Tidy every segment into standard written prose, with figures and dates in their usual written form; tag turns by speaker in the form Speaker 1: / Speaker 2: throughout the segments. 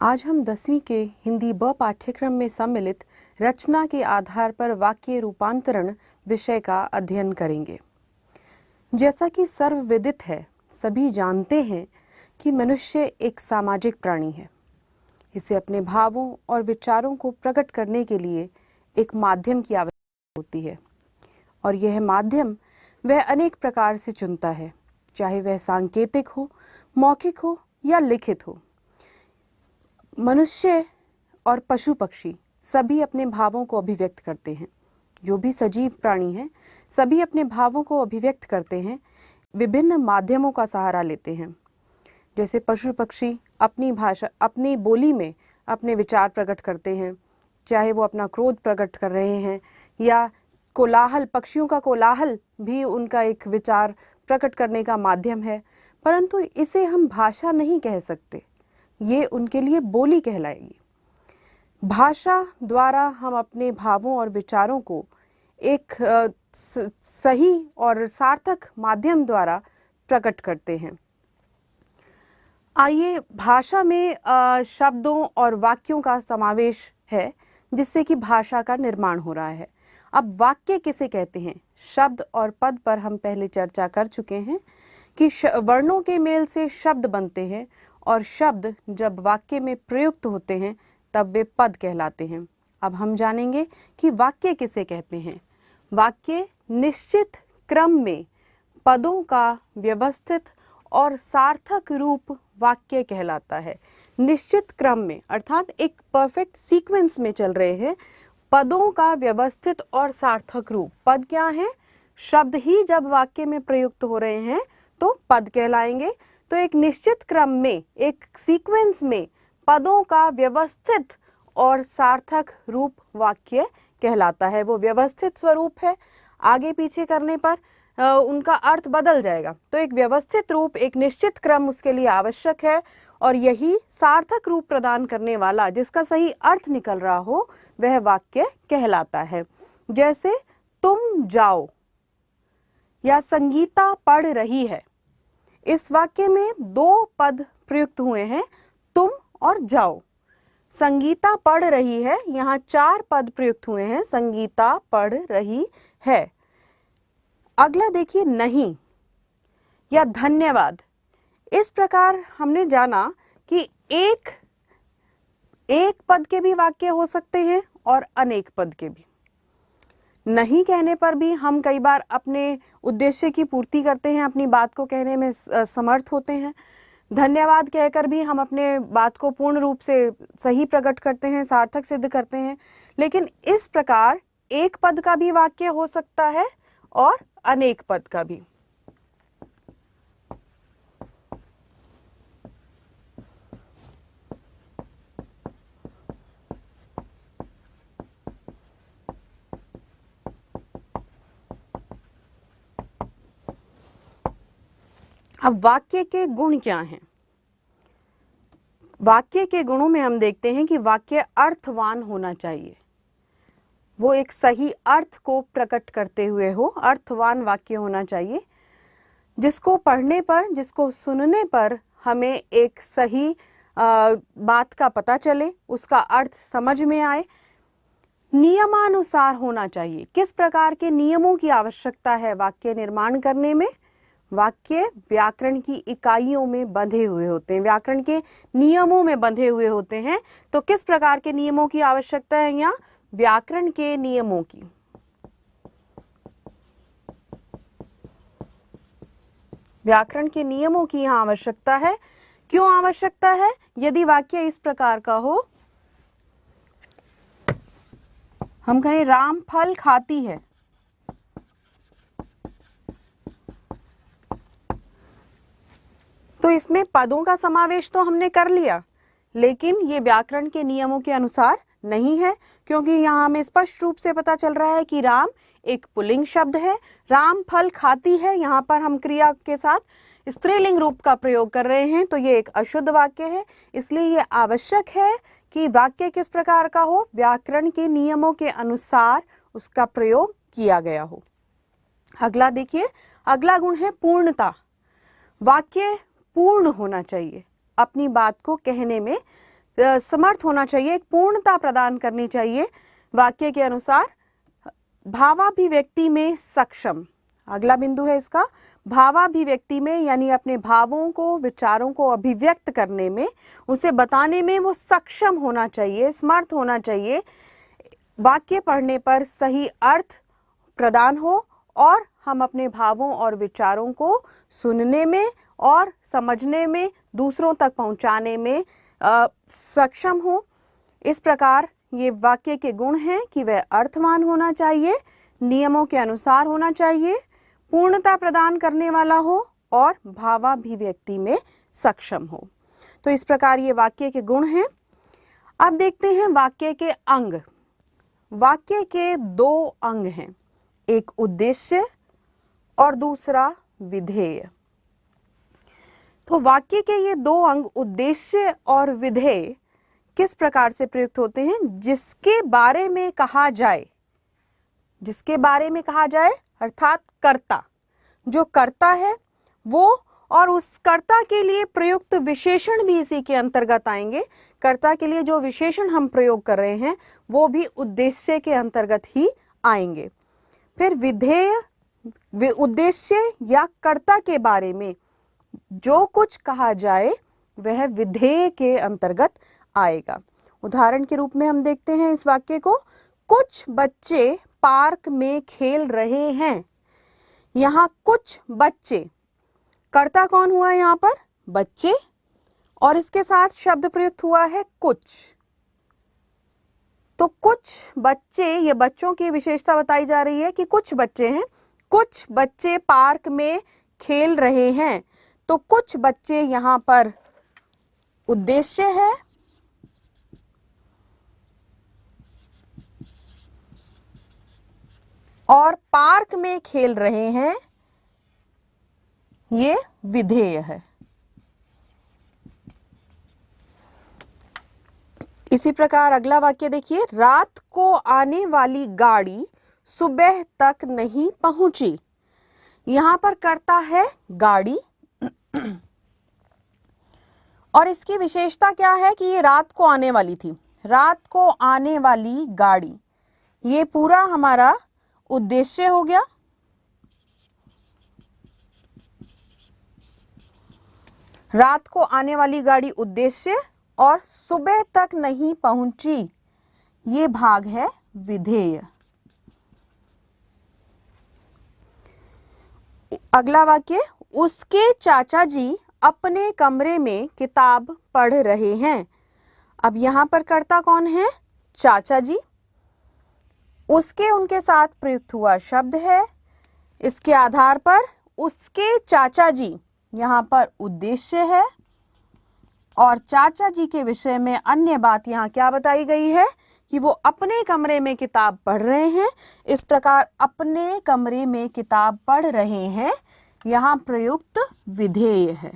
Speaker 1: आज हम 10वीं के हिंदी ब पाठ्यक्रम में सम्मिलित रचना के आधार पर वाक्य रूपांतरण विषय का अध्ययन करेंगे। जैसा कि सर्वविदित है, सभी जानते हैं कि मनुष्य एक सामाजिक प्राणी है। इसे अपने भावों और विचारों को प्रकट करने के लिए एक माध्यम की आवश्यकता होती है और यह माध्यम वह अनेक प्रकार से चुनता है, चाहे वह सांकेतिक हो, मौखिक हो या लिखित हो। मनुष्य और पशु पक्षी सभी अपने भावों को अभिव्यक्त करते हैं। जो भी सजीव प्राणी हैं, सभी अपने भावों को अभिव्यक्त करते हैं, विभिन्न माध्यमों का सहारा लेते हैं। जैसे पशु पक्षी अपनी भाषा, अपनी बोली में अपने विचार प्रकट करते हैं, चाहे वो अपना क्रोध प्रकट कर रहे हैं या कोलाहल, पक्षियों का कोलाहल भी उनका एक विचार प्रकट करने का माध्यम है, परंतु इसे हम भाषा नहीं कह सकते। ये उनके लिए बोली कहलाएगी। भाषा द्वारा हम अपने भावों और विचारों को एक सही और सार्थक माध्यम द्वारा प्रकट करते हैं। आइए, भाषा में शब्दों और वाक्यों का समावेश है, जिससे कि भाषा का निर्माण हो रहा है। अब वाक्य किसे कहते हैं? शब्द और पद पर हम पहले चर्चा कर चुके हैं कि वर्णों के मेल से शब्द बनते हैं और शब्द जब वाक्य में प्रयुक्त होते हैं तब वे पद कहलाते हैं। अब हम जानेंगे कि वाक्य किसे कहते हैं। वाक्य निश्चित क्रम में पदों का व्यवस्थित और सार्थक रूप वाक्य कहलाता है। निश्चित क्रम में अर्थात एक परफेक्ट सीक्वेंस में चल रहे हैं पदों का व्यवस्थित और सार्थक रूप। पद क्या है? शब्द ही जब वाक्य में प्रयुक्त हो रहे हैं तो पद कहलाएंगे। तो एक निश्चित क्रम में, एक सीक्वेंस में पदों का व्यवस्थित और सार्थक रूप वाक्य कहलाता है। वो व्यवस्थित स्वरूप है, आगे पीछे करने पर उनका अर्थ बदल जाएगा। तो एक व्यवस्थित रूप, एक निश्चित क्रम उसके लिए आवश्यक है और यही सार्थक रूप प्रदान करने वाला, जिसका सही अर्थ निकल रहा हो, वह वाक्य कहलाता है। जैसे तुम जाओ या संगीता पढ़ रही है। इस वाक्य में दो पद प्रयुक्त हुए हैं, तुम और जाओ। संगीता पढ़ रही है, यहाँ 4 पद प्रयुक्त हुए हैं, संगीता पढ़ रही है। अगला देखिए, नहीं या धन्यवाद। इस प्रकार हमने जाना कि एक पद के भी वाक्य हो सकते हैं और अनेक पद के भी। नहीं कहने पर भी हम कई बार अपने उद्देश्य की पूर्ति करते हैं, अपनी बात को कहने में समर्थ होते हैं। धन्यवाद कहकर भी हम अपने बात को पूर्ण रूप से सही प्रकट करते हैं, सार्थक सिद्ध करते हैं। लेकिन इस प्रकार एक पद का भी वाक्य हो सकता है और अनेक पद का भी। अब वाक्य के गुण क्या हैं? वाक्य के गुणों में हम देखते हैं कि वाक्य अर्थवान होना चाहिए। वो एक सही अर्थ को प्रकट करते हुए हो, अर्थवान वाक्य होना चाहिए, जिसको पढ़ने पर, जिसको सुनने पर हमें एक सही बात का पता चले, उसका अर्थ समझ में आए। नियमानुसार होना चाहिए। किस प्रकार के नियमों की आवश्यकता है वाक्य निर्माण करने में? वाक्य व्याकरण की इकाइयों में बंधे हुए होते हैं, व्याकरण के नियमों में बंधे हुए होते हैं। तो किस प्रकार के नियमों की आवश्यकता है यहाँ? व्याकरण के नियमों की। व्याकरण के नियमों की यहाँ आवश्यकता है। क्यों आवश्यकता है? यदि वाक्य इस प्रकार का हो, हम कहें राम फल खाती है, तो इसमें पदों का समावेश तो हमने कर लिया, लेकिन ये व्याकरण के नियमों के अनुसार नहीं है, क्योंकि यहाँ हमें स्पष्ट रूप से पता चल रहा है कि राम एक पुल्लिंग शब्द है। राम फल खाती है, यहाँ पर हम क्रिया के साथ स्त्रीलिंग रूप का प्रयोग कर रहे हैं, तो ये एक अशुद्ध वाक्य है। इसलिए ये आवश्यक है कि वाक्य किस प्रकार का हो? व्याकरण के नियमों के अनुसार उसका प्रयोग किया गया हो। अगला देखिए, अगला गुण है पूर्णता। वाक्य पूर्ण होना चाहिए। अपनी बात को कहने में समर्थ होना चाहिए, एक पूर्णता प्रदान करनी चाहिए वाक्य के अनुसार। भावाभिव्यक्ति में सक्षम, अगला बिंदु है इसका, भावाभिव्यक्ति में यानी अपने भावों को, विचारों को अभिव्यक्त करने में, उसे बताने में वो सक्षम होना चाहिए, समर्थ होना चाहिए। वाक्य पढ़ने पर सही अर्थ प्रदान हो और हम अपने भावों और विचारों को सुनने में और समझने में, दूसरों तक पहुंचाने में सक्षम हो। इस प्रकार ये वाक्य के गुण हैं कि वह अर्थवान होना चाहिए, नियमों के अनुसार होना चाहिए, पूर्णता प्रदान करने वाला हो और भावाभिव्यक्ति में सक्षम हो। तो इस प्रकार ये वाक्य के गुण हैं। अब देखते हैं वाक्य के अंग। वाक्य के दो अंग हैं, एक उद्देश्य और दूसरा विधेय। तो वाक्य के ये दो अंग उद्देश्य और विधेय किस प्रकार से प्रयुक्त होते हैं? जिसके बारे में कहा जाए, जिसके बारे में कहा जाए अर्थात कर्ता, जो कर्ता है वो, और उस कर्ता के लिए प्रयुक्त विशेषण भी इसी के अंतर्गत आएंगे। कर्ता के लिए जो विशेषण हम प्रयोग कर रहे हैं वो भी उद्देश्य के अंतर्गत ही आएंगे। फिर विधेय, उद्देश्य या कर्ता के बारे में जो कुछ कहा जाए वह विधेय के अंतर्गत आएगा। उदाहरण के रूप में हम देखते हैं इस वाक्य को, कुछ बच्चे पार्क में खेल रहे हैं। यहाँ कुछ बच्चे, कर्ता कौन हुआ यहाँ पर? बच्चे, और इसके साथ शब्द प्रयुक्त हुआ है कुछ। तो कुछ बच्चे, ये बच्चों की विशेषता बताई जा रही है कि कुछ बच्चे हैं, कुछ बच्चे पार्क में खेल रहे हैं। तो कुछ बच्चे यहाँ पर उद्देश्य है और पार्क में खेल रहे हैं ये विधेय है। इसी प्रकार अगला वाक्य देखिए, रात को आने वाली गाड़ी सुबह तक नहीं पहुंची। यहां पर कर्ता है गाड़ी और इसकी विशेषता क्या है कि ये रात को आने वाली थी। रात को आने वाली गाड़ी, ये पूरा हमारा उद्देश्य हो गया। रात को आने वाली गाड़ी उद्देश्य और सुबह तक नहीं पहुंची ये भाग है विधेय। अगला वाक्य, उसके चाचा जी अपने कमरे में किताब पढ़ रहे हैं। अब यहां पर कर्ता कौन है? चाचा जी। उसके, उनके साथ प्रयुक्त हुआ शब्द है। इसके आधार पर उसके चाचा जी यहाँ पर उद्देश्य है और चाचा जी के विषय में अन्य बात यहाँ क्या बताई गई है कि वो अपने कमरे में किताब पढ़ रहे हैं। इस प्रकार अपने कमरे में किताब पढ़ रहे हैं यहाँ प्रयुक्त विधेय है।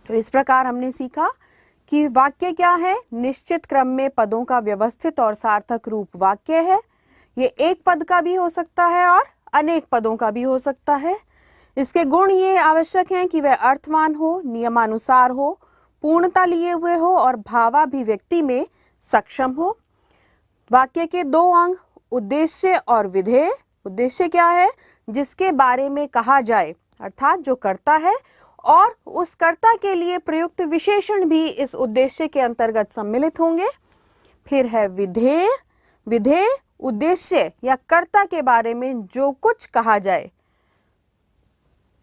Speaker 1: तो इस प्रकार हमने सीखा कि वाक्य क्या है? निश्चित क्रम में पदों का व्यवस्थित और सार्थक रूप वाक्य है। ये एक पद का भी हो सकता है और अनेक पदों का भी हो सकता है। इसके गुण ये आवश्यक हैं कि वह अर्थवान हो, नियमानुसार हो, पूर्णता लिए हुए हो और भावाभिव्यक्ति में सक्षम हो। वाक्य के दो अंग उद्देश्य और विधेय। उद्देश्य क्या है? जिसके बारे में कहा जाए अर्थात जो कर्ता है, और उस कर्ता के लिए प्रयुक्त विशेषण भी इस उद्देश्य के अंतर्गत सम्मिलित होंगे। फिर है विधेय। विधेय उद्देश्य या कर्ता के बारे में जो कुछ कहा जाए,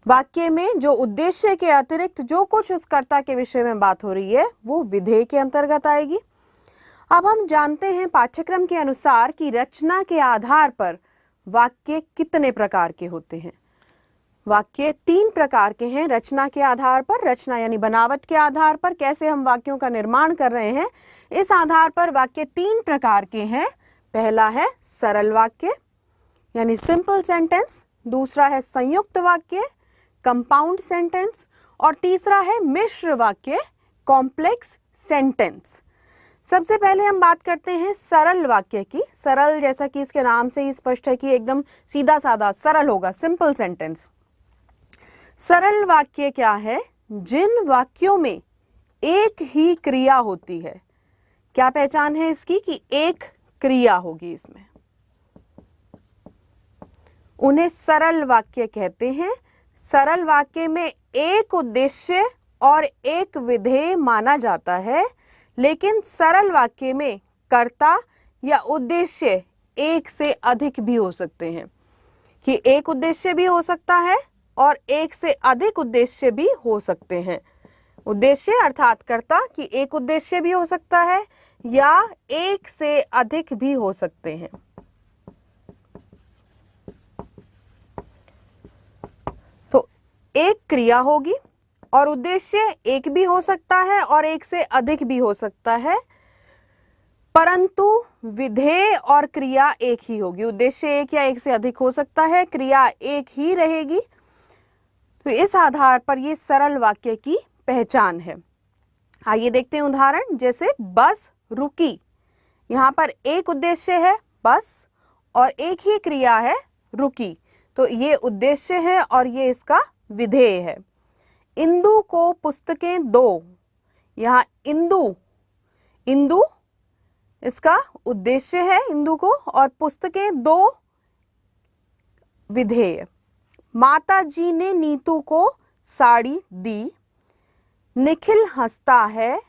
Speaker 1: वाक्य में जो उद्देश्य के अतिरिक्त जो कुछ उस कर्ता के विषय में बात हो रही है वो विधेय के अंतर्गत आएगी। अब हम जानते हैं पाठ्यक्रम के अनुसार कि रचना के आधार पर वाक्य कितने प्रकार के होते हैं। वाक्य 3 प्रकार के हैं। रचना के आधार पर, रचना यानी बनावट के आधार पर कैसे हम वाक्यों का निर्माण कर रहे हैं, इस आधार पर वाक्य 3 प्रकार के हैं। पहला है सरल वाक्य यानी सिंपल सेंटेंस, दूसरा है संयुक्त वाक्य कंपाउंड सेंटेंस, और तीसरा है मिश्र वाक्य कॉम्प्लेक्स सेंटेंस। सबसे पहले हम बात करते हैं सरल वाक्य की। सरल जैसा कि इसके नाम से ही स्पष्ट है कि एकदम सीधा साधा सरल होगा, सिंपल सेंटेंस। सरल वाक्य क्या है? जिन वाक्यों में एक ही क्रिया होती है। क्या पहचान है इसकी कि एक क्रिया होगी इसमें। उन्हें सरल वाक्य कहते हैं। सरल वाक्य में एक उद्देश्य और एक विधेय माना जाता है, लेकिन सरल वाक्य में कर्ता या उद्देश्य एक से अधिक भी हो सकते हैं, कि एक उद्देश्य भी हो सकता है और एक से अधिक उद्देश्य भी हो सकते हैं। उद्देश्य अर्थात कर्ता कि एक उद्देश्य भी हो सकता है या एक से अधिक भी हो सकते हैं। तो एक क्रिया होगी और उद्देश्य एक भी हो सकता है और एक से अधिक भी हो सकता है, परंतु विधेय और क्रिया एक ही होगी। उद्देश्य एक या एक से अधिक हो सकता है, क्रिया एक ही रहेगी। तो इस आधार पर ये सरल वाक्य की पहचान है। आइए देखते हैं उदाहरण। जैसे बस रुकी, यहाँ पर एक उद्देश्य है बस और एक ही क्रिया है रुकी, तो ये उद्देश्य है और ये इसका विधेय है। इंदु को पुस्तकें दो, यहाँ इंदु इंदु इसका उद्देश्य है इंदु को और पुस्तकें दो विधेय। माता जी ने नीतू को साड़ी दी। निखिल हंसता है।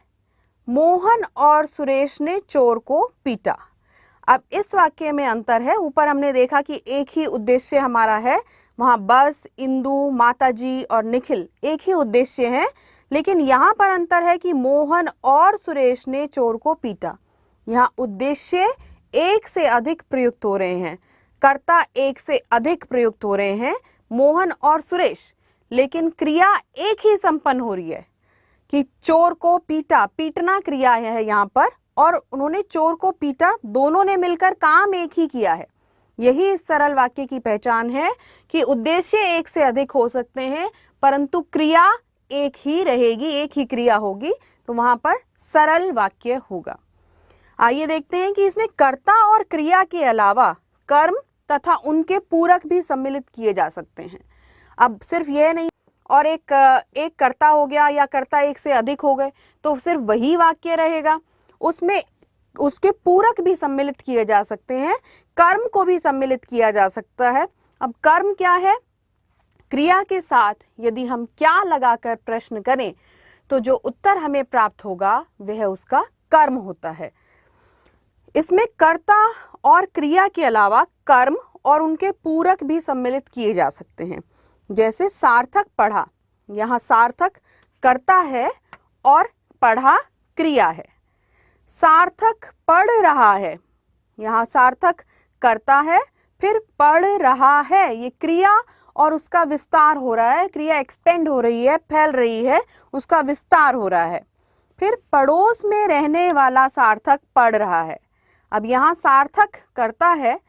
Speaker 1: मोहन और सुरेश ने चोर को पीटा। अब इस वाक्य में अंतर है। ऊपर हमने देखा कि एक ही उद्देश्य हमारा है, वहां बस, इंदु, माताजी और निखिल एक ही उद्देश्य है, लेकिन यहाँ पर अंतर है कि मोहन और सुरेश ने चोर को पीटा। यहाँ उद्देश्य एक से अधिक प्रयुक्त हो रहे हैं, कर्ता एक से अधिक प्रयुक्त हो रहे हैं, मोहन और सुरेश, लेकिन क्रिया एक ही संपन्न हो रही है कि चोर को पीटा। पीटना क्रिया है यहाँ पर और उन्होंने चोर को पीटा, दोनों ने मिलकर काम एक ही किया है। यही इस सरल वाक्य की पहचान है कि उद्देश्य एक से अधिक हो सकते हैं, परंतु क्रिया एक ही रहेगी, एक ही क्रिया होगी, तो वहां पर सरल वाक्य होगा। आइए देखते हैं कि इसमें कर्ता और क्रिया के अलावा कर्म तथा उनके पूरक भी सम्मिलित किए जा सकते हैं। अब सिर्फ यह नहीं और एक कर्ता हो गया या कर्ता एक से अधिक हो गए तो सिर्फ वही वाक्य रहेगा, उसमें उसके पूरक भी सम्मिलित किए जा सकते हैं, कर्म को भी सम्मिलित किया जा सकता है। अब कर्म क्या है? क्रिया के साथ यदि हम क्या लगाकर प्रश्न करें तो जो उत्तर हमें प्राप्त होगा वह उसका कर्म होता है। इसमें कर्ता और क्रिया के अलावा कर्म और उनके पूरक भी सम्मिलित किए जा सकते हैं। जैसे सार्थक पढ़ा, यहाँ सार्थक कर्ता है और पढ़ा क्रिया है। सार्थक पढ़ रहा है, यहाँ सार्थक कर्ता है, फिर पढ़ रहा है, ये क्रिया और उसका विस्तार हो रहा है, क्रिया एक्सपेंड हो रही है, फैल रही है, उसका विस्तार हो रहा है। फिर पड़ोस में रहने वाला सार्थक पढ़ रहा है। अब यहाँ सार्थक कर्ता है,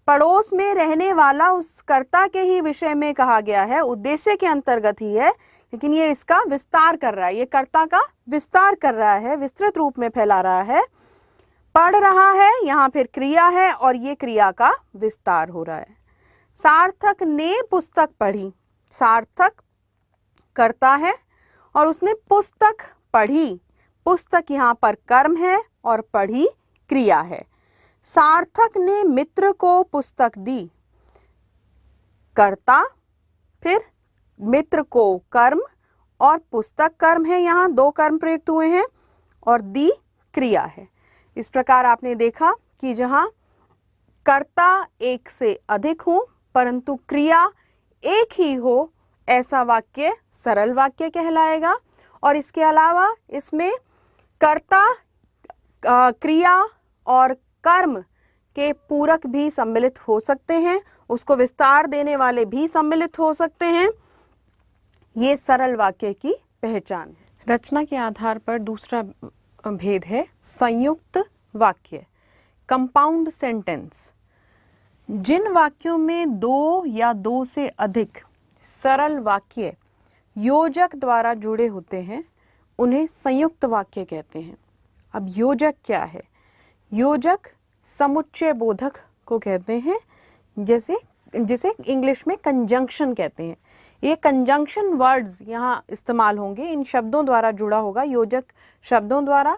Speaker 1: पड़ोस में रहने वाला उस कर्ता के ही विषय में कहा गया है, उद्देश्य के अंतर्गत ही है, लेकिन ये इसका विस्तार कर रहा है, ये कर्ता का विस्तार कर रहा है, विस्तृत रूप में फैला रहा है। पढ़ रहा है, यहाँ फिर क्रिया है और ये क्रिया का विस्तार हो रहा है। सार्थक ने पुस्तक पढ़ी, सार्थक कर्ता है और उसने पुस्तक पढ़ी, पुस्तक यहाँ पर कर्म है और पढ़ी क्रिया है। सार्थक ने मित्र को पुस्तक दी, कर्ता, फिर मित्र को कर्म और पुस्तक कर्म है, यहाँ दो कर्म प्रयुक्त हुए हैं और दी क्रिया है। इस प्रकार आपने देखा कि जहाँ कर्ता एक से अधिक हो परंतु क्रिया एक ही हो, ऐसा वाक्य सरल वाक्य कहलाएगा। और इसके अलावा इसमें कर्ता, क्रिया और कर्म के पूरक भी सम्मिलित हो सकते हैं, उसको विस्तार देने वाले भी सम्मिलित हो सकते हैं। ये सरल वाक्य की पहचान है। रचना के आधार पर दूसरा भेद है संयुक्त वाक्य, कंपाउंड सेंटेंस। जिन वाक्यों में दो या दो से अधिक सरल वाक्य योजक द्वारा जुड़े होते हैं उन्हें संयुक्त वाक्य कहते हैं। अब योजक क्या है? योजक समुच्चय बोधक को कहते हैं, जिसे इंग्लिश में कंजंक्शन कहते हैं। ये कंजंक्शन वर्ड्स यहाँ इस्तेमाल होंगे, इन शब्दों द्वारा जुड़ा होगा, योजक शब्दों द्वारा।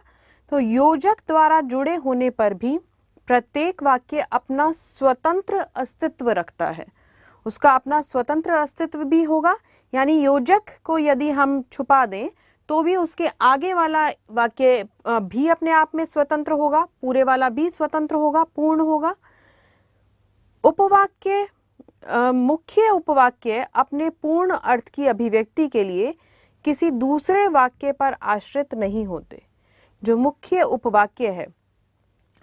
Speaker 1: तो योजक द्वारा जुड़े होने पर भी प्रत्येक वाक्य अपना स्वतंत्र अस्तित्व रखता है, उसका अपना स्वतंत्र अस्तित्व भी होगा। यानी योजक को यदि हम छुपा दें तो भी उसके आगे वाला वाक्य भी अपने आप में स्वतंत्र होगा, पूरे वाला भी स्वतंत्र होगा, पूर्ण होगा। उपवाक्य, मुख्य उपवाक्य अपने पूर्ण अर्थ की अभिव्यक्ति के लिए किसी दूसरे वाक्य पर आश्रित नहीं होते, जो मुख्य उपवाक्य है।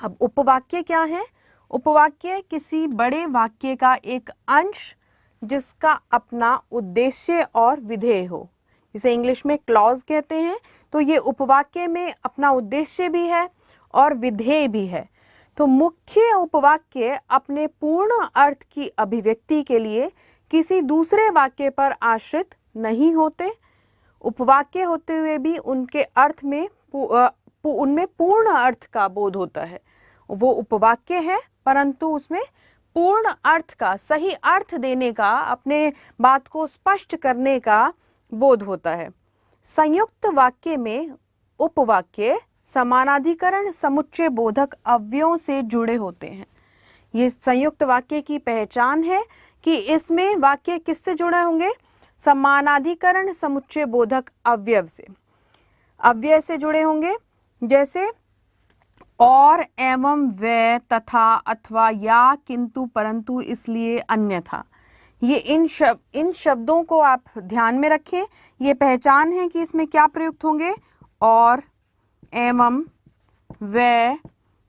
Speaker 1: अब उपवाक्य क्या है? उपवाक्य किसी बड़े वाक्य का एक अंश जिसका अपना उद्देश्य और विधेय हो, इसे इंग्लिश में क्लॉज कहते हैं। तो ये उपवाक्य में अपना उद्देश्य भी है और विधेय भी है। तो मुख्य उपवाक्य अपने पूर्ण अर्थ की अभिव्यक्ति के लिए किसी दूसरे वाक्य पर आश्रित नहीं होते। उपवाक्य होते हुए भी उनके अर्थ में उनमें पूर्ण अर्थ का बोध होता है। वो उपवाक्य है परंतु उसमें पूर्ण अर्थ का, सही अर्थ देने का, अपने बात को स्पष्ट करने का बोध होता है। संयुक्त वाक्य में उपवाक्य समानाधिकरण समुच्चय बोधक अवयवों से जुड़े होते हैं। ये संयुक्त वाक्य की पहचान है कि इसमें वाक्य किससे जुड़े होंगे? समानाधिकरण समुच्चय बोधक अवयव से, अव्यय से जुड़े होंगे। जैसे और, एवं, व, तथा, अथवा, या, किंतु, परंतु, इसलिए, अन्यथा। ये इन शब्दों को आप ध्यान में रखें। ये पहचान है कि इसमें क्या प्रयुक्त होंगे? और, एवं, व,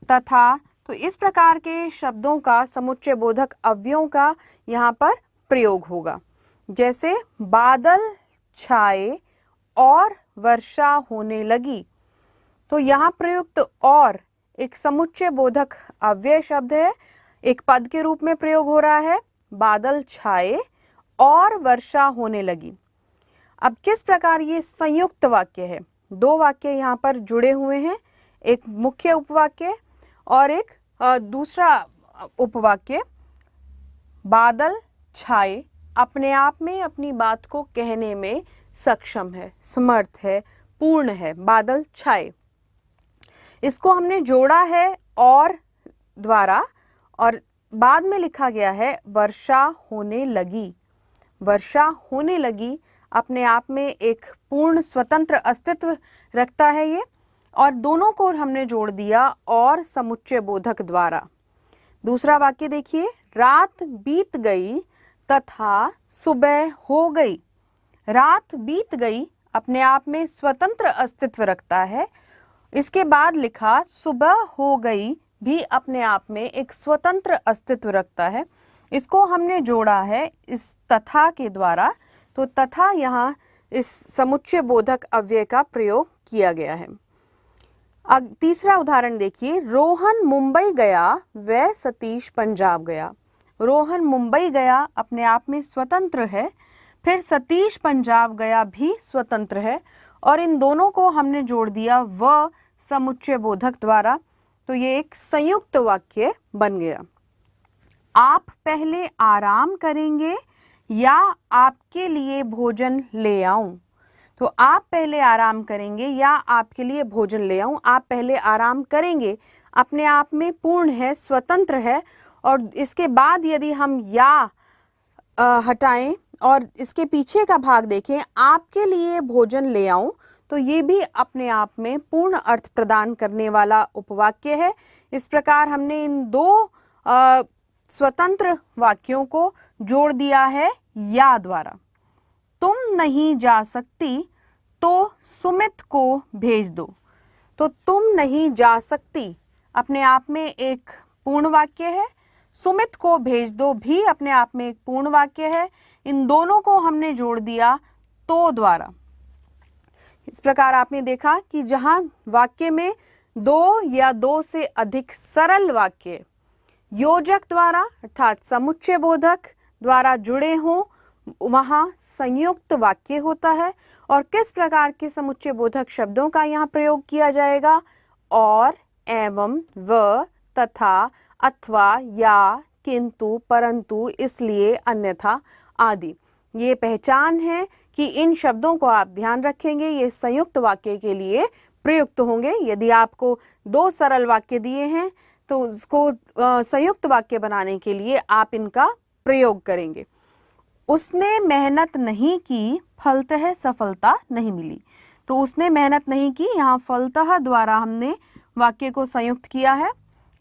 Speaker 1: तथा। तो इस प्रकार के शब्दों का समुच्चय बोधक अवयवों का यहाँ पर प्रयोग होगा। जैसे बादल छाए और वर्षा होने लगी। तो यहाँ प्रयुक्त और एक समुच्चय बोधक अव्यय शब्द है, एक पद के रूप में प्रयोग हो रहा है। बादल छाए और वर्षा होने लगी। अब किस प्रकार ये संयुक्त वाक्य है? दो वाक्य यहाँ पर जुड़े हुए हैं, एक मुख्य उपवाक्य और एक दूसरा उपवाक्य। बादल छाए अपने आप में अपनी बात को कहने में सक्षम है, समर्थ है, पूर्ण है। बादल छाए, इसको हमने जोड़ा है और द्वारा, और बाद में लिखा गया है वर्षा होने लगी। वर्षा होने लगी अपने आप में एक पूर्ण स्वतंत्र अस्तित्व रखता है ये, और दोनों को हमने जोड़ दिया और समुच्चय बोधक द्वारा। दूसरा वाक्य देखिए, रात बीत गई तथा सुबह हो गई। रात बीत गई अपने आप में स्वतंत्र अस्तित्व रखता है। इसके बाद लिखा सुबह हो गई भी अपने आप में एक स्वतंत्र अस्तित्व रखता है। इसको हमने जोड़ा है इस तथा के द्वारा। तो तथा यहाँ इस समुच्चय बोधक अव्यय का प्रयोग किया गया है। अब तीसरा उदाहरण देखिए, रोहन मुंबई गया व सतीश पंजाब गया। रोहन मुंबई गया अपने आप में स्वतंत्र है, फिर सतीश पंजाब गया भी स्वतंत्र है, और इन दोनों को हमने जोड़ दिया व समुच्चय बोधक द्वारा। तो ये एक संयुक्त वाक्य बन गया। आप पहले आराम करेंगे या आपके लिए भोजन ले आऊं? तो आप पहले आराम करेंगे या आपके लिए भोजन ले आऊं। आप पहले आराम करेंगे अपने आप में पूर्ण है, स्वतंत्र है, और इसके बाद यदि हम या हटाएं और इसके पीछे का भाग देखें, आपके लिए भोजन ले आऊं, तो ये भी अपने आप में पूर्ण अर्थ प्रदान करने वाला उपवाक्य है। इस प्रकार हमने इन दो स्वतंत्र वाक्यों को जोड़ दिया है या द्वारा। तुम नहीं जा सकती तो सुमित को भेज दो। तो तुम नहीं जा सकती अपने आप में एक पूर्ण वाक्य है, सुमित को भेज दो भी अपने आप में एक पूर्ण वाक्य है। इन दोनों को हमने जोड़ दिया तो द्वारा। इस प्रकार आपने देखा कि जहां वाक्य में दो या दो से अधिक सरल वाक्य योजक द्वारा अर्थात समुच्चय बोधक द्वारा जुड़े हों, वहां संयुक्त वाक्य होता है। और किस प्रकार के समुच्चय बोधक शब्दों का यहाँ प्रयोग किया जाएगा? और, एवं, व, तथा, अथवा, या, किंतु, परंतु, इसलिए, अन्यथा आदि। ये पहचान है कि इन शब्दों को आप ध्यान रखेंगे, ये संयुक्त वाक्य के लिए प्रयुक्त होंगे। यदि आपको दो सरल वाक्य दिए हैं तो उसको संयुक्त वाक्य बनाने के लिए आप इनका प्रयोग करेंगे। उसने मेहनत नहीं की, फलतः सफलता नहीं मिली। तो उसने मेहनत नहीं की, यहाँ फलतः द्वारा हमने वाक्य को संयुक्त किया है।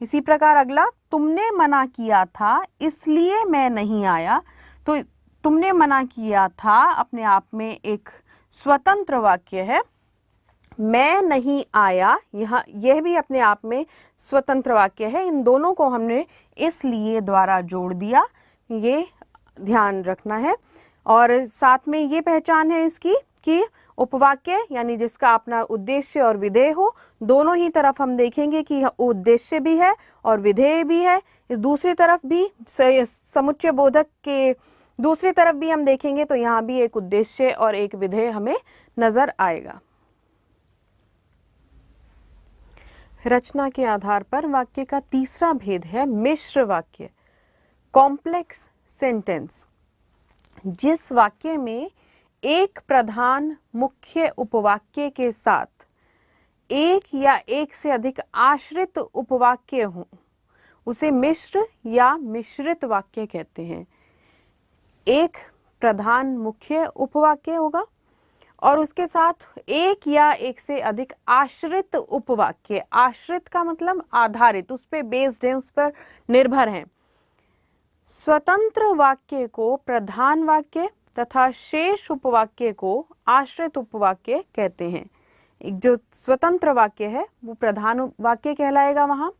Speaker 1: इसी प्रकार अगला, तुमने मना किया था इसलिए मैं नहीं आया। तो तुमने मना किया था अपने आप में एक स्वतंत्र वाक्य है। मैं नहीं आया, यह भी अपने आप में स्वतंत्र वाक्य है। इन दोनों को हमने इसलिए द्वारा जोड़ दिया, ये ध्यान रखना है। और साथ में ये पहचान है इसकी कि उपवाक्य यानी जिसका अपना उद्देश्य और विधेय हो, दोनों ही तरफ हम देखेंगे कि उद्देश्य भी है और विधेय भी है। इस दूसरी तरफ भी समुच्चय बोधक के दूसरी तरफ भी हम देखेंगे तो यहाँ भी एक उद्देश्य और एक विधेय हमें नजर आएगा। रचना के आधार पर वाक्य का तीसरा भेद है मिश्र वाक्य, कॉम्प्लेक्स सेंटेंस। जिस वाक्य में एक प्रधान मुख्य उपवाक्य के साथ एक या एक से अधिक आश्रित उपवाक्य हों, उसे मिश्र या मिश्रित वाक्य कहते हैं। एक प्रधान मुख्य उपवाक्य होगा और उसके साथ एक या एक से अधिक आश्रित उपवाक्य। आश्रित का मतलब आधारित, उस पर बेस्ड है, उस पर निर्भर है। स्वतंत्र वाक्य को प्रधान वाक्य तथा शेष उपवाक्य को आश्रित उपवाक्य कहते हैं। एक जो स्वतंत्र वाक्य है वो प्रधान वाक्य कहलाएगा वहां,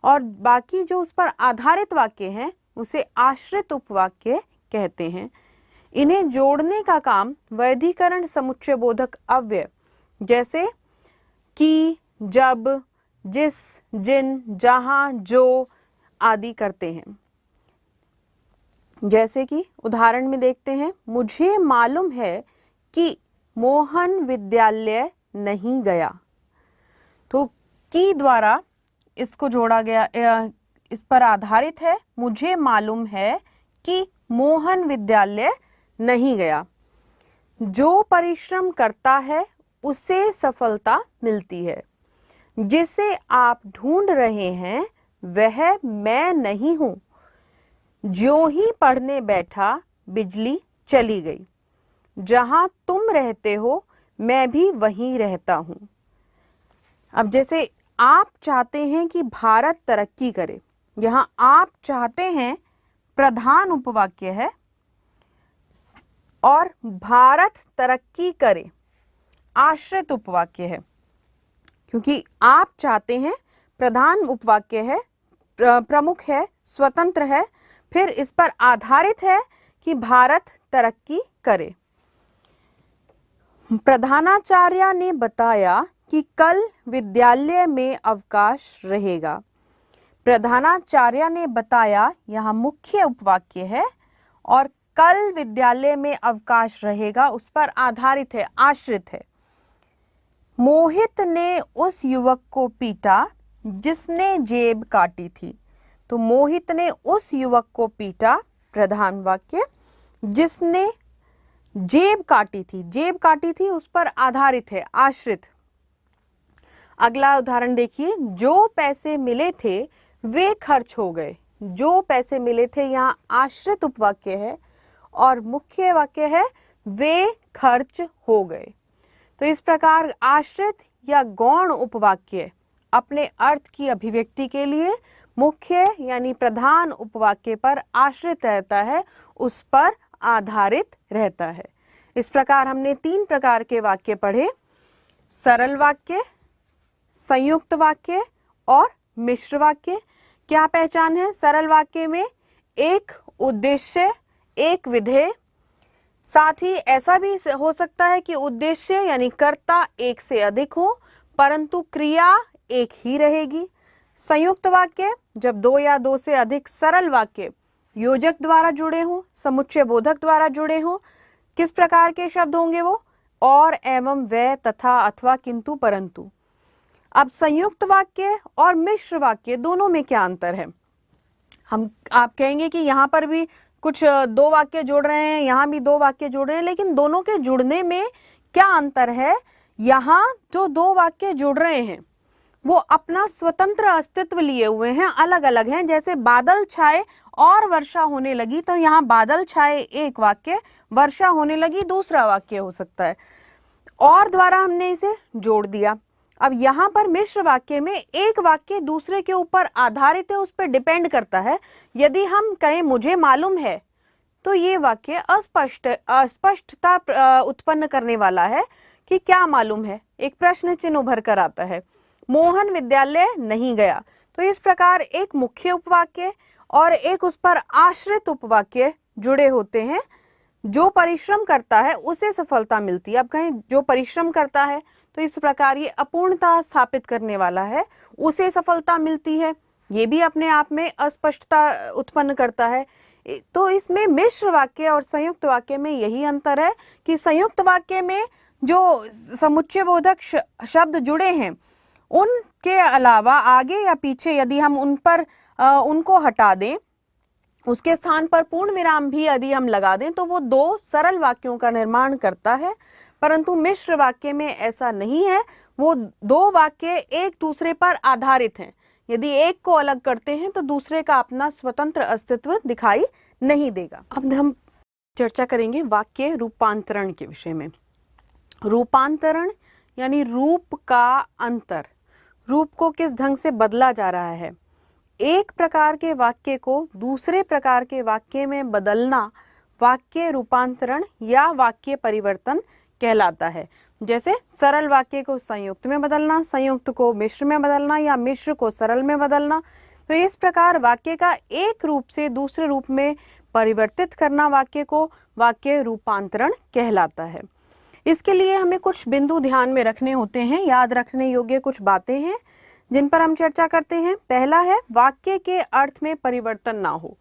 Speaker 1: और बाकी जो उस पर आधारित वाक्य हैं उसे आश्रित उपवाक्य कहते हैं। इन्हें जोड़ने का काम वैधिकरण समुच्चय बोधक अव्यय जैसे कि, जब, जिस, जिन, जहां, जो आदि करते हैं। जैसे कि उदाहरण में देखते हैं, मुझे मालूम है कि मोहन विद्यालय नहीं गया। तो की द्वारा इसको जोड़ा गया, इस पर आधारित है। मुझे मालूम है कि मोहन विद्यालय नहीं गया। जो परिश्रम करता है उसे सफलता मिलती है। जिसे आप ढूंढ रहे हैं वह मैं नहीं हूं। ज्यों ही पढ़ने बैठा बिजली चली गई। जहां तुम रहते हो मैं भी वहीं रहता हूं। अब जैसे आप चाहते हैं कि भारत तरक्की करे, यहां आप चाहते हैं प्रधान उपवाक्य है और भारत तरक्की करे आश्रित उपवाक्य है। क्योंकि आप चाहते हैं प्रधान उपवाक्य है, प्रमुख है, स्वतंत्र है, फिर इस पर आधारित है कि भारत तरक्की करे। प्रधानाचार्य ने बताया कि कल विद्यालय में अवकाश रहेगा। प्रधानाचार्य ने बताया यहाँ मुख्य उपवाक्य है और कल विद्यालय में अवकाश रहेगा उस पर आधारित है, आश्रित है। मोहित ने उस युवक को पीटा जिसने जेब काटी थी। तो मोहित ने उस युवक को पीटा प्रधान वाक्य, जिसने जेब काटी थी, जेब काटी थी उस पर आधारित है, आश्रित। अगला उदाहरण देखिए, जो पैसे मिले थे वे खर्च हो गए। जो पैसे मिले थे यहाँ आश्रित उपवाक्य है और मुख्य वाक्य है वे खर्च हो गए। तो इस प्रकार आश्रित या गौण उपवाक्य अपने अर्थ की अभिव्यक्ति के लिए मुख्य यानी प्रधान उपवाक्य पर आश्रित रहता है, उस पर आधारित रहता है। इस प्रकार हमने 3 प्रकार के वाक्य पढ़े, सरल वाक्य, संयुक्त वाक्य और मिश्र वाक्य। क्या पहचान है? सरल वाक्य में एक उद्देश्य, एक विधेय, साथ ही ऐसा भी हो सकता है कि उद्देश्य यानी कर्ता एक से अधिक हो परंतु क्रिया एक ही रहेगी। संयुक्त वाक्य जब 2 या 2 से अधिक सरल वाक्य योजक द्वारा जुड़े हों, समुच्चय बोधक द्वारा जुड़े हों। किस प्रकार के शब्द होंगे वो? और, एवं, व, तथा, अथवा, किंतु, परंतु। अब संयुक्त वाक्य और मिश्र वाक्य दोनों में क्या अंतर है? आप कहेंगे कि यहाँ पर भी कुछ दो वाक्य जोड़ रहे हैं, यहाँ भी दो वाक्य जोड़ रहे हैं, लेकिन दोनों के जुड़ने में क्या अंतर है? यहाँ जो दो वाक्य जुड़ रहे हैं वो अपना स्वतंत्र अस्तित्व लिए हुए हैं, अलग अलग हैं। जैसे बादल छाए और वर्षा होने लगी, तो यहाँ बादल छाए एक वाक्य, वर्षा होने लगी दूसरा वाक्य हो सकता है, और द्वारा हमने इसे जोड़ दिया। अब यहाँ पर मिश्र वाक्य में एक वाक्य दूसरे के ऊपर आधारित है, उस पर डिपेंड करता है। यदि हम कहें मुझे मालूम है, तो ये वाक्य अस्पष्टता उत्पन्न करने वाला है कि क्या मालूम है, एक प्रश्न चिन्ह उभर कर आता है। मोहन विद्यालय नहीं गया, तो इस प्रकार एक मुख्य उपवाक्य और एक उस पर आश्रित उपवाक्य जुड़े होते हैं। जो परिश्रम करता है उसे सफलता मिलती है। अब कहें जो परिश्रम करता है, तो इस प्रकार ये अपूर्णता स्थापित करने वाला है, उसे सफलता मिलती है, ये भी अपने आप में अस्पष्टता उत्पन्न करता है। तो इसमें मिश्र वाक्य और संयुक्त वाक्य में यही अंतर है कि संयुक्त वाक्य में जो समुच्चय बोधक शब्द जुड़े हैं, उनके अलावा आगे या पीछे यदि हम उन पर उनको हटा दें, उसके स्थान पर पूर्ण विराम भी यदि हम लगा दें, तो वो दो सरल वाक्यों का निर्माण करता है। परंतु मिश्र वाक्य में ऐसा नहीं है, वो दो वाक्य एक दूसरे पर आधारित हैं। यदि एक को अलग करते हैं तो दूसरे का अपना स्वतंत्र अस्तित्व दिखाई नहीं देगा। अब हम चर्चा करेंगे वाक्य रूपांतरण के विषय में। रूपांतरण यानी रूप का अंतर, रूप को किस ढंग से बदला जा रहा है। एक प्रकार के वाक्य को दूसरे प्रकार के वाक्य में बदलना वाक्य रूपांतरण या वाक्य परिवर्तन कहलाता है। जैसे सरल वाक्य को संयुक्त में बदलना, संयुक्त को मिश्र में बदलना या मिश्र को सरल में बदलना। तो इस प्रकार वाक्य का एक रूप से दूसरे रूप में परिवर्तित करना वाक्य को वाक्य रूपांतरण कहलाता है। इसके लिए हमें कुछ बिंदु ध्यान में रखने होते हैं, याद रखने योग्य कुछ बातें हैं जिन पर हम चर्चा करते हैं। पहला है वाक्य के अर्थ में परिवर्तन ना हो।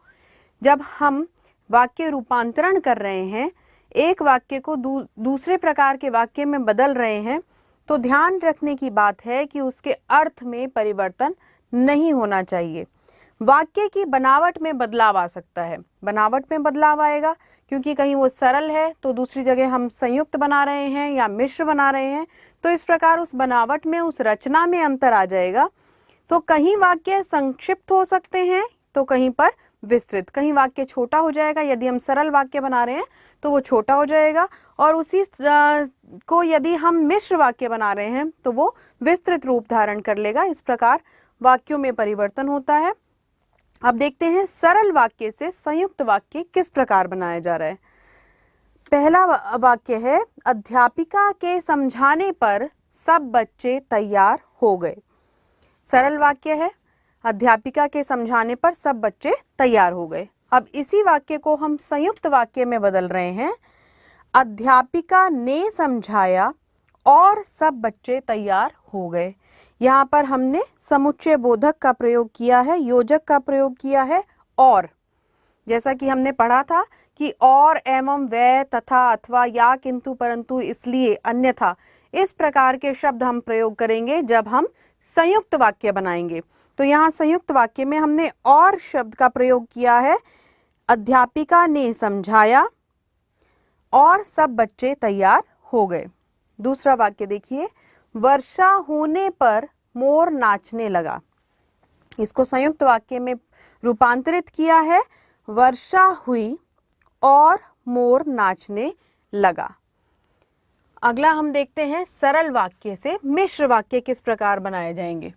Speaker 1: जब हम वाक्य रूपांतरण कर रहे हैं, एक वाक्य को दूसरे प्रकार के वाक्य में बदल रहे हैं, तो ध्यान रखने की बात है कि उसके अर्थ में परिवर्तन नहीं होना चाहिए। वाक्य की बनावट में बदलाव आ सकता है, बनावट में बदलाव आएगा क्योंकि कहीं वो सरल है तो दूसरी जगह हम संयुक्त बना रहे हैं या मिश्र बना रहे हैं, तो इस प्रकार उस बनावट में, उस रचना में अंतर आ जाएगा। तो कहीं वाक्य संक्षिप्त हो सकते हैं तो कहीं पर विस्तृत, कहीं वाक्य छोटा हो जाएगा। यदि हम सरल वाक्य बना रहे हैं तो वो छोटा हो जाएगा, और उसी को यदि हम मिश्र वाक्य बना रहे हैं तो वो विस्तृत रूप धारण कर लेगा। इस प्रकार वाक्यों में परिवर्तन होता है। अब देखते हैं सरल वाक्य से संयुक्त वाक्य किस प्रकार बनाया जा रहा है। पहला वाक्य है, अध्यापिका के समझाने पर सब बच्चे तैयार हो गए। सरल वाक्य है, अध्यापिका के समझाने पर सब बच्चे तैयार हो गए। अब इसी वाक्य को हम संयुक्त वाक्य में बदल रहे हैं, अध्यापिका ने समझाया और सब बच्चे तैयार हो गए। यहाँ पर हमने समुच्चय बोधक का प्रयोग किया है, योजक का प्रयोग किया है। और जैसा कि हमने पढ़ा था कि और, एवं, व, तथा, अथवा, या, किंतु, परंतु, इसलिए, अन्यथा, इस प्रकार के शब्द हम प्रयोग करेंगे जब हम संयुक्त वाक्य बनाएंगे। तो यहाँ संयुक्त वाक्य में हमने और शब्द का प्रयोग किया है, अध्यापिका ने समझाया और सब बच्चे तैयार हो गए। दूसरा वाक्य देखिए, वर्षा होने पर मोर नाचने लगा। इसको संयुक्त वाक्य में रूपांतरित किया है, वर्षा हुई और मोर नाचने लगा। अगला हम देखते हैं सरल वाक्य से मिश्र वाक्य किस प्रकार बनाए जाएंगे।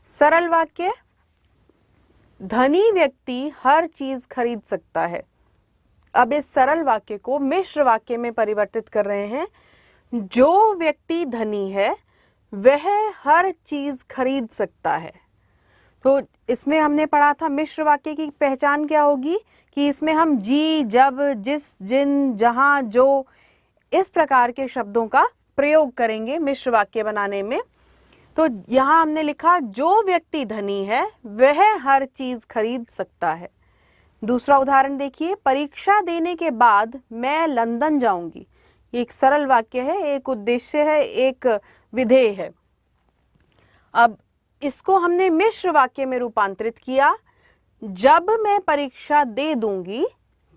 Speaker 1: सरल वाक्य, धनी व्यक्ति हर चीज खरीद सकता है। अब इस सरल वाक्य को मिश्र वाक्य में परिवर्तित कर रहे हैं, जो व्यक्ति धनी है वह हर चीज खरीद सकता है। तो इसमें हमने पढ़ा था मिश्र वाक्य की पहचान क्या होगी कि इसमें हम जी, जब, जिस, जिन, जहां, जो, इस प्रकार के शब्दों का प्रयोग करेंगे मिश्र वाक्य बनाने में। तो यहाँ हमने लिखा, जो व्यक्ति धनी है वह हर चीज खरीद सकता है। दूसरा उदाहरण देखिए, परीक्षा देने के बाद मैं लंदन जाऊंगी। एक सरल वाक्य है, एक उद्देश्य है, एक विधेय है। अब इसको हमने मिश्र वाक्य में रूपांतरित किया, जब मैं परीक्षा दे दूंगी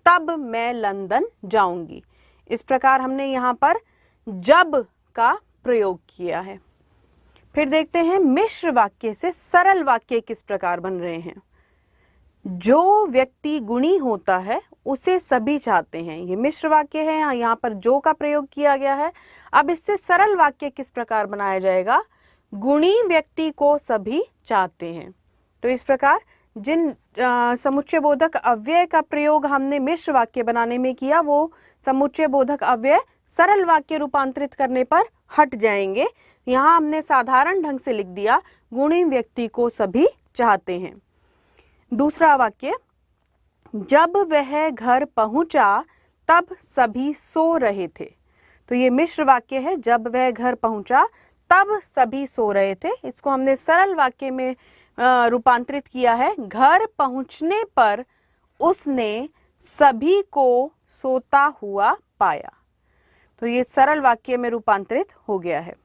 Speaker 1: तब मैं लंदन जाऊंगी। इस प्रकार हमने यहाँ पर जब का प्रयोग किया है। फिर देखते हैं मिश्र वाक्य से सरल वाक्य किस प्रकार बन रहे हैं। जो व्यक्ति गुणी होता है उसे सभी चाहते हैं, ये मिश्र वाक्य है, यहाँ पर जो का प्रयोग किया गया है। अब इससे सरल वाक्य किस प्रकार बनाया जाएगा, गुणी व्यक्ति को सभी चाहते हैं। तो इस प्रकार जिन समुच्चय बोधक अव्यय का प्रयोग हमने मिश्र वाक्य बनाने में किया, वो समुच्चय बोधक अव्यय सरल वाक्य रूपांतरित करने पर हट जाएंगे। यहाँ हमने साधारण ढंग से लिख दिया, गुणी व्यक्ति को सभी चाहते हैं। दूसरा वाक्य, जब वह घर पहुंचा तब सभी सो रहे थे। तो ये मिश्र वाक्य है, जब वह घर पहुंचा तब सभी सो रहे थे। इसको हमने सरल वाक्य में रूपांतरित किया है, घर पहुंचने पर उसने सभी को सोता हुआ पाया। तो ये सरल वाक्य में रूपांतरित हो गया है।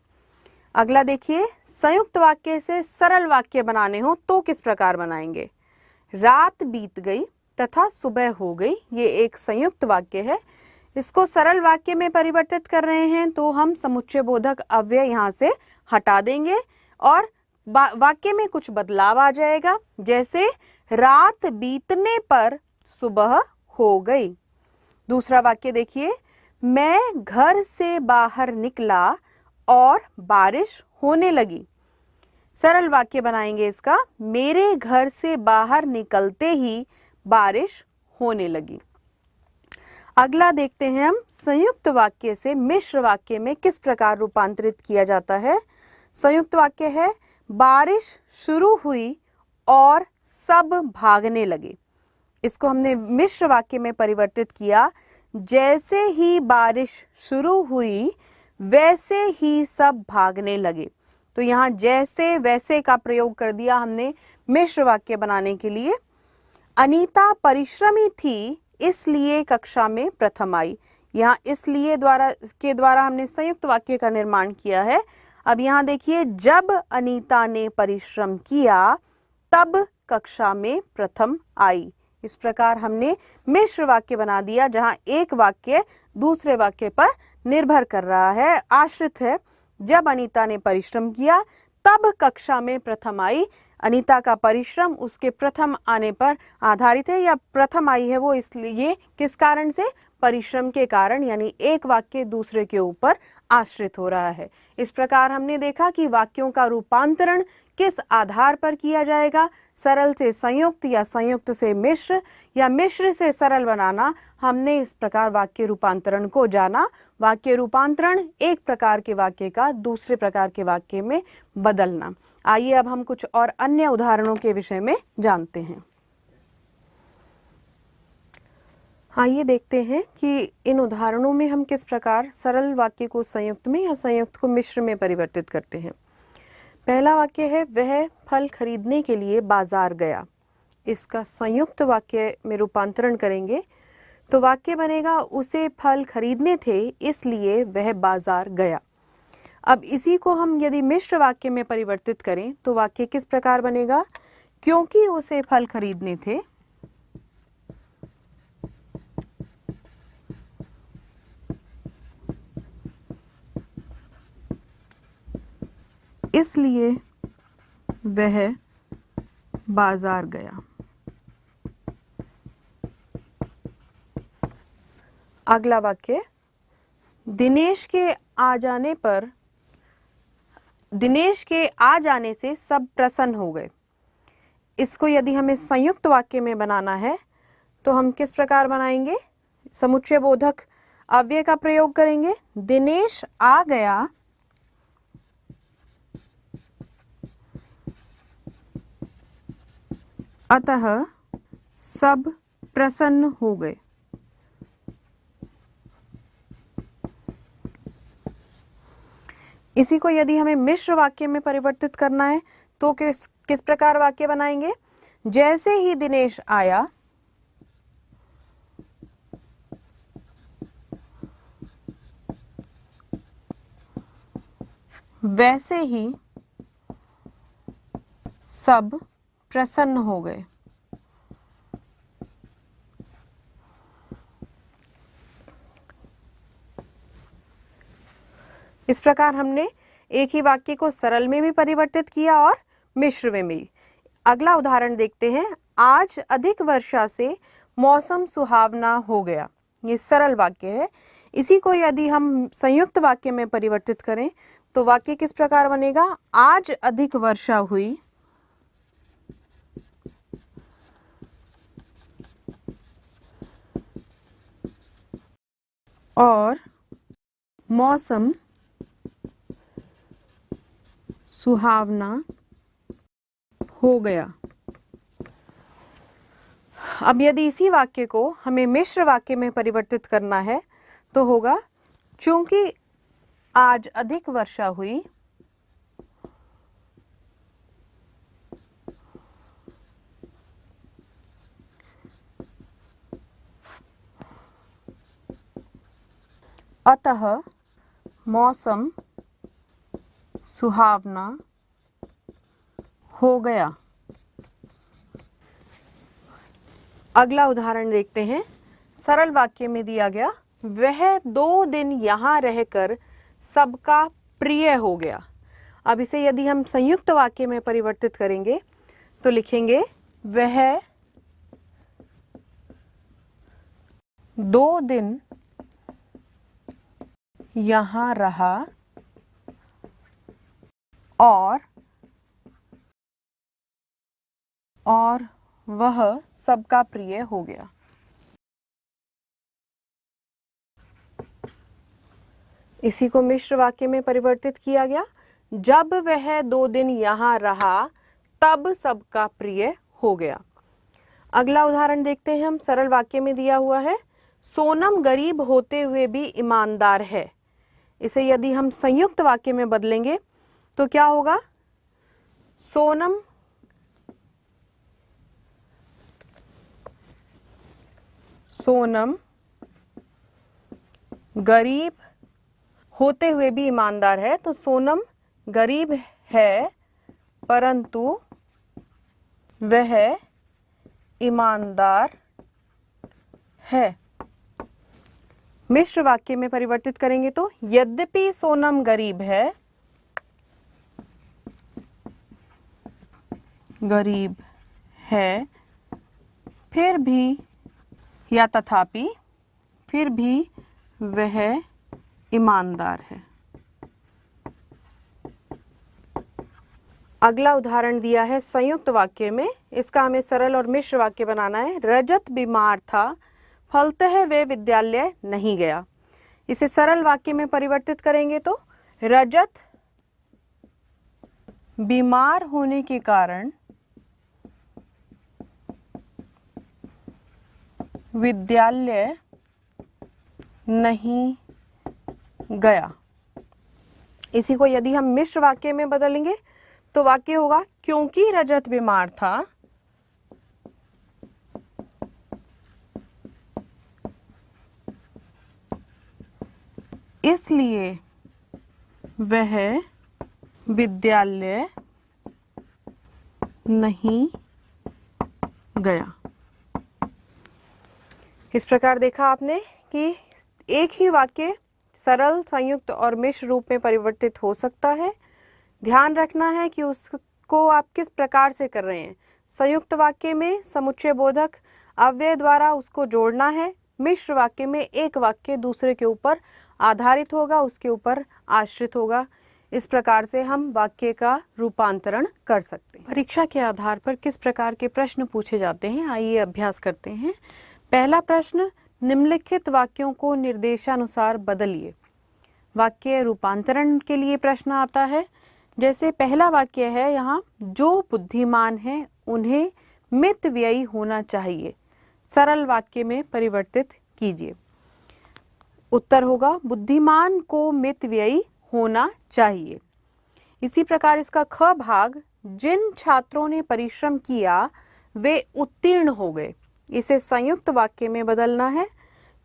Speaker 1: अगला देखिए, संयुक्त वाक्य से सरल वाक्य बनाने हो तो किस प्रकार बनाएंगे। रात बीत गई तथा सुबह हो गई, ये एक संयुक्त वाक्य है। इसको सरल वाक्य में परिवर्तित कर रहे हैं तो हम समुच्चय बोधक अव्यय यहाँ से हटा देंगे और वाक्य में कुछ बदलाव आ जाएगा, जैसे रात बीतने पर सुबह हो गई। दूसरा वाक्य देखिए, मैं घर से बाहर निकला और बारिश होने लगी। सरल वाक्य बनाएंगे इसका, मेरे घर से बाहर निकलते ही बारिश होने लगी। अगला देखते हैं हम, संयुक्त वाक्य से मिश्र वाक्य में किस प्रकार रूपांतरित किया जाता है। संयुक्त वाक्य है, बारिश शुरू हुई और सब भागने लगे। इसको हमने मिश्र वाक्य में परिवर्तित किया, जैसे ही बारिश शुरू हुई वैसे ही सब भागने लगे। तो यहाँ जैसे वैसे का प्रयोग कर दिया हमने मिश्र वाक्य बनाने के लिए। अनीता परिश्रमी थी इसलिए कक्षा में प्रथम आई। यहाँ इसलिए के द्वारा हमने संयुक्त वाक्य का निर्माण किया है। अब यहाँ देखिए, जब अनीता ने परिश्रम किया तब कक्षा में प्रथम आई। इस प्रकार हमने मिश्र वाक्य बना दिया, जहाँ एक वाक्य दूसरे वाक्य पर निर्भर कर रहा है, आश्रित है। जब अनीता ने परिश्रम किया तब कक्षा में प्रथम आई। अनीता का परिश्रम उसके प्रथम आने पर आधारित है, या प्रथम आई है वो इसलिए किस कारण से, परिश्रम के कारण, यानी एक वाक्य दूसरे के ऊपर आश्रित हो रहा है। इस प्रकार हमने देखा कि वाक्यों का रूपांतरण किस आधार पर किया जाएगा, सरल से संयुक्त या संयुक्त से मिश्र या मिश्र से सरल बनाना। हमने इस प्रकार वाक्य रूपांतरण को जाना। वाक्य रूपांतरण एक प्रकार के वाक्य का दूसरे प्रकार के वाक्य में बदलना। आइए अब हम कुछ और अन्य उदाहरणों के विषय में जानते हैं। आइए देखते हैं कि इन उदाहरणों में हम किस प्रकार सरल वाक्य को संयुक्त में या संयुक्त को मिश्र में परिवर्तित करते हैं। पहला वाक्य है, वह फल खरीदने के लिए बाजार गया। इसका संयुक्त वाक्य में रूपांतरण करेंगे तो वाक्य बनेगा, उसे फल खरीदने थे इसलिए वह बाजार गया। अब इसी को हम यदि मिश्र वाक्य में परिवर्तित करें तो वाक्य किस प्रकार बनेगा, क्योंकि उसे फल खरीदने थे इसलिए वह बाजार गया। अगला वाक्य, दिनेश के आ जाने से सब प्रसन्न हो गए। इसको यदि हमें संयुक्त वाक्य में बनाना है तो हम किस प्रकार बनाएंगे, समुच्चय बोधक अव्यय का प्रयोग करेंगे। दिनेश आ गया अतः सब प्रसन्न हो गए। इसी को यदि हमें मिश्र वाक्य में परिवर्तित करना है तो किस प्रकार वाक्य बनाएंगे, जैसे ही दिनेश आया वैसे ही सब प्रसन्न हो गए। इस प्रकार हमने एक ही वाक्य को सरल में भी परिवर्तित किया और मिश्र में भी। अगला उदाहरण देखते हैं। आज अधिक वर्षा से मौसम सुहावना हो गया। ये सरल वाक्य है। इसी को यदि हम संयुक्त वाक्य में परिवर्तित करें तो वाक्य किस प्रकार बनेगा? आज अधिक वर्षा हुई और मौसम सुहावना हो गया। अब यदि इसी वाक्य को हमें मिश्र वाक्य में परिवर्तित करना है तो होगा, चूंकि आज अधिक वर्षा हुई अतः मौसम सुहावना हो गया। अगला उदाहरण देखते हैं। सरल वाक्य में दिया गया, वह 2 दिन यहाँ रहकर सबका प्रिय हो गया। अब इसे यदि हम संयुक्त वाक्य में परिवर्तित करेंगे तो लिखेंगे, वह 2 दिन यहाँ रहा और वह सबका प्रिय हो गया। इसी को मिश्र वाक्य में परिवर्तित किया गया, जब वह 2 दिन यहाँ रहा तब सबका प्रिय हो गया। अगला उदाहरण देखते हैं हम। सरल वाक्य में दिया हुआ है, सोनम गरीब होते हुए भी ईमानदार है। इसे यदि हम संयुक्त वाक्य में बदलेंगे तो क्या होगा? सोनम गरीब होते हुए भी ईमानदार है। तो सोनम गरीब है परंतु वह ईमानदार है। मिश्र वाक्य में परिवर्तित करेंगे तो, यद्यपि सोनम गरीब है फिर भी या तथापि फिर भी वह ईमानदार है। अगला उदाहरण दिया है संयुक्त वाक्य में। इसका हमें सरल और मिश्र वाक्य बनाना है। रजत बीमार था फलतः वे विद्यालय नहीं गया। इसे सरल वाक्य में परिवर्तित करेंगे तो, रजत बीमार होने के कारण विद्यालय नहीं गया। इसी को यदि हम मिश्र वाक्य में बदलेंगे तो वाक्य होगा, क्योंकि रजत बीमार था इसलिए वह विद्यालय नहीं गया। इस प्रकार देखा आपने कि एक ही वाक्य सरल, संयुक्त और मिश्र रूप में परिवर्तित हो सकता है। ध्यान रखना है कि उसको आप किस प्रकार से कर रहे हैं। संयुक्त वाक्य में समुच्चय बोधक अव्यय द्वारा उसको जोड़ना है। मिश्र वाक्य में एक वाक्य दूसरे के ऊपर आधारित होगा, उसके ऊपर आश्रित होगा। इस प्रकार से हम वाक्य का रूपांतरण कर सकते हैं। परीक्षा के आधार पर किस प्रकार के प्रश्न पूछे जाते हैं, आइए अभ्यास करते हैं। पहला प्रश्न, निम्नलिखित वाक्यों को निर्देशानुसार बदलिए। वाक्य रूपांतरण के लिए प्रश्न आता है। जैसे पहला वाक्य है यहाँ, जो बुद्धिमान है उन्हें मितव्ययी होना चाहिए। सरल वाक्य में परिवर्तित कीजिए। उत्तर होगा, बुद्धिमान को मितव्ययी होना चाहिए। इसी प्रकार इसका ख भाग, जिन छात्रों ने परिश्रम किया वे उत्तीर्ण हो गए। इसे संयुक्त वाक्य में बदलना है।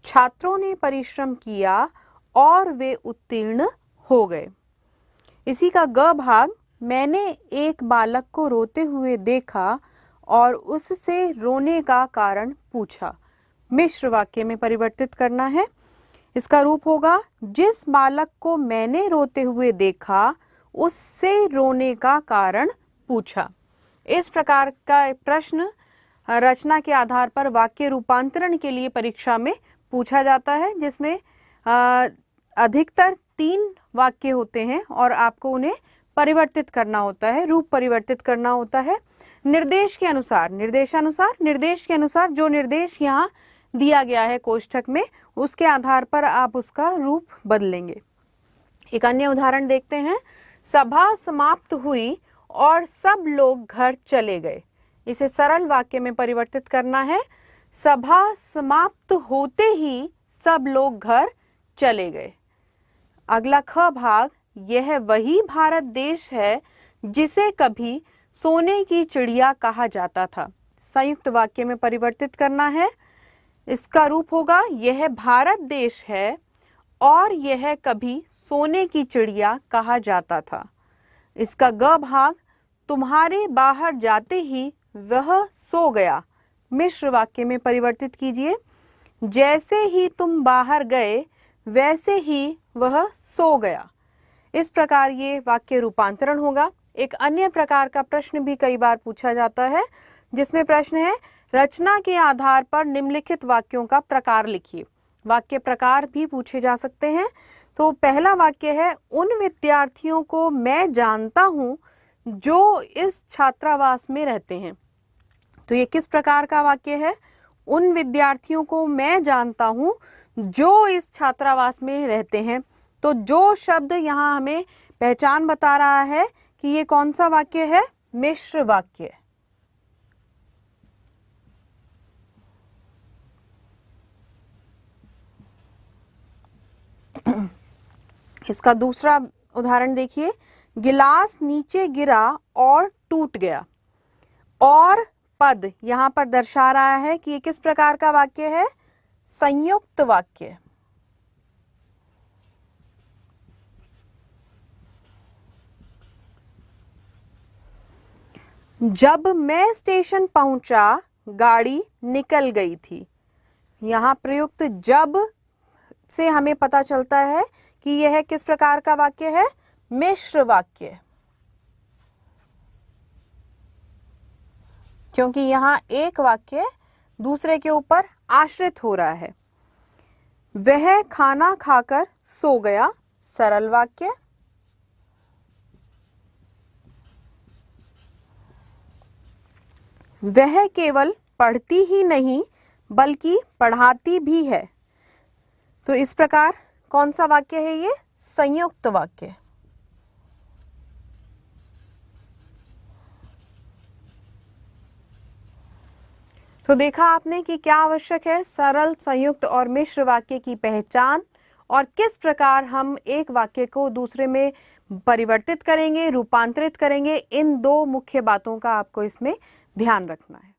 Speaker 1: छात्रों ने परिश्रम किया और वे उत्तीर्ण हो गए। इसी का ग भाग, मैंने एक बालक को रोते हुए देखा और उससे रोने का कारण पूछा। मिश्र वाक्य में परिवर्तित करना है। इसका रूप होगा, जिस बालक को मैंने रोते हुए देखा उससे रोने का कारण पूछा। इस प्रकार का प्रश्न रचना के आधार पर वाक्य रूपांतरण के लिए परीक्षा में पूछा जाता है, जिसमें अधिकतर 3 वाक्य होते हैं और आपको उन्हें परिवर्तित करना होता है, रूप परिवर्तित करना होता है निर्देश के अनुसार, निर्देश के अनुसार जो निर्देश यहाँ दिया गया है कोष्ठक में, उसके आधार पर आप उसका रूप बदलेंगे। एक अन्य उदाहरण देखते हैं। सभा समाप्त हुई और सब लोग घर चले गए। इसे सरल वाक्य में परिवर्तित करना है। सभा समाप्त होते ही सब लोग घर चले गए। अगला ख भाग, यह वही भारत देश है जिसे कभी सोने की चिड़िया कहा जाता था। संयुक्त वाक्य में परिवर्तित करना है। इसका रूप होगा, यह भारत देश है और यह कभी सोने की चिड़िया कहा जाता था। इसका ग भाग, तुम्हारे बाहर जाते ही वह सो गया। मिश्र वाक्य में परिवर्तित कीजिए। जैसे ही तुम बाहर गए वैसे ही वह सो गया। इस प्रकार ये वाक्य रूपांतरण होगा। एक अन्य प्रकार का प्रश्न भी कई बार पूछा जाता है, जिसमें प्रश्न है, रचना के आधार पर निम्नलिखित वाक्यों का प्रकार लिखिए। वाक्य प्रकार भी पूछे जा सकते हैं। तो पहला वाक्य है, उन विद्यार्थियों को मैं जानता हूं जो इस छात्रावास में रहते हैं। तो ये किस प्रकार का वाक्य है? उन विद्यार्थियों को मैं जानता हूं जो इस छात्रावास में रहते हैं। तो जो शब्द यहाँ हमें पहचान बता रहा है कि ये कौन सा वाक्य है? मिश्र वाक्य। इसका दूसरा उदाहरण देखिए। गिलास नीचे गिरा और टूट गया। और पद यहाँ पर दर्शा रहा है कि ये किस प्रकार का वाक्य है? संयुक्त वाक्य। जब मैं स्टेशन पहुंचा गाड़ी निकल गई थी। यहाँ प्रयुक्त जब से हमें पता चलता है कि यह किस प्रकार का वाक्य है? मिश्र वाक्य। क्योंकि यहाँ एक वाक्य दूसरे के ऊपर आश्रित हो रहा है। वह खाना खाकर सो गया। सरल वाक्य। वह केवल पढ़ती ही नहीं बल्कि पढ़ाती भी है। तो इस प्रकार कौन सा वाक्य है ये? संयुक्त वाक्य। तो देखा आपने कि क्या आवश्यक है? सरल, संयुक्त और मिश्र वाक्य की पहचान और किस प्रकार हम एक वाक्य को दूसरे में परिवर्तित करेंगे, रूपांतरित करेंगे। इन 2 मुख्य बातों का आपको इसमें ध्यान रखना है।